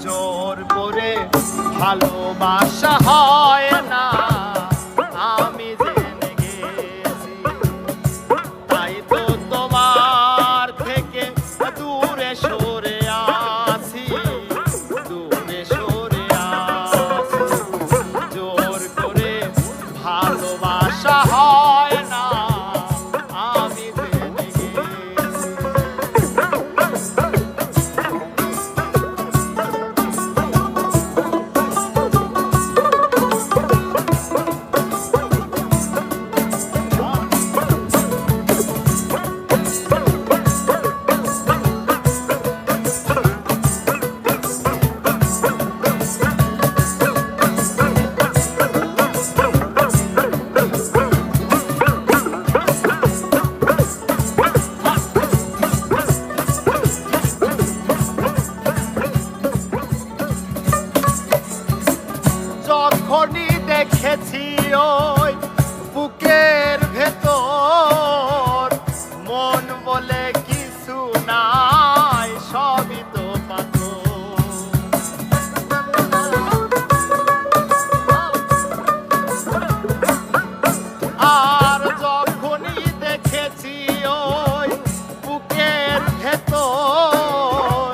জোর করে ভালোবাসা হয় না, আমি জেনে গেছি। তাই তো তোমার থেকে দূরে সরে আছি, দূরে সরে আছি। জোর করে ভালোবাসা হয় না, আমি জেনে গেছি। যখনই দেখেছি ওই বুকের ভেতর, মন বলে কিছু নাই, সবই তো পাথর। আর যখনই দেখেছি ওই বুকের ভেতর,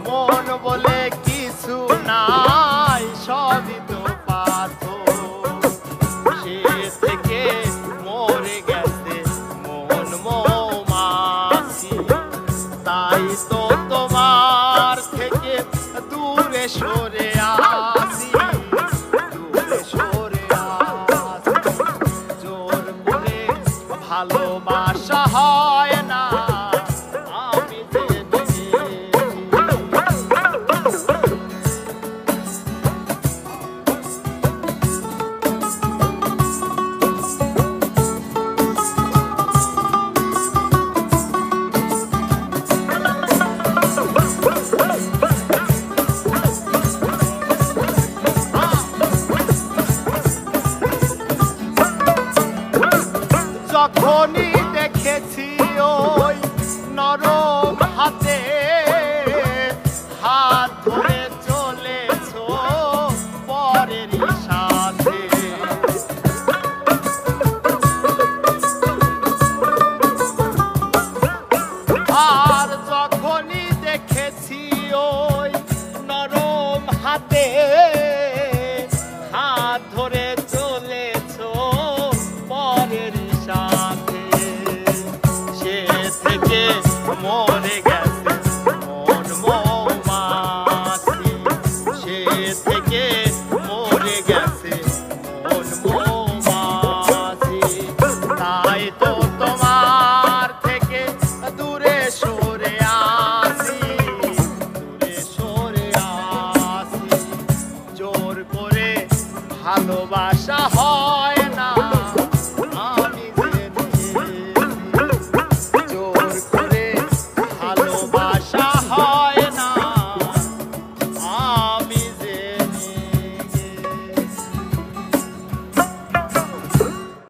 মন বলে কিছু নাই, সবই তো পাথর। সে থেকে মরে গেছে মন মৌমাছি, তাই তো তোমার থেকে দূরে সরে আসি, দূরে সরে আসি। জোর করে ভালোবাসা হয় না, আমি জেনে গেছি। যখনই দেখেছি ওই নরম হাতে, হাত ধরে চলেছো পরেরই সাথে। আর যখনই দেখেছি ওই নরম হাতে, হাত ধরে চলেছো পরেরই সাথে। সে থেকে মরে গেছে মন মৌমাছি, সে থেকে মরে গেছে মন মৌমাছি। তাই তো তোমার থেকে দূরে সরে আসি, দূরে সরে আসি। জোর করে ভালোবাসা হয়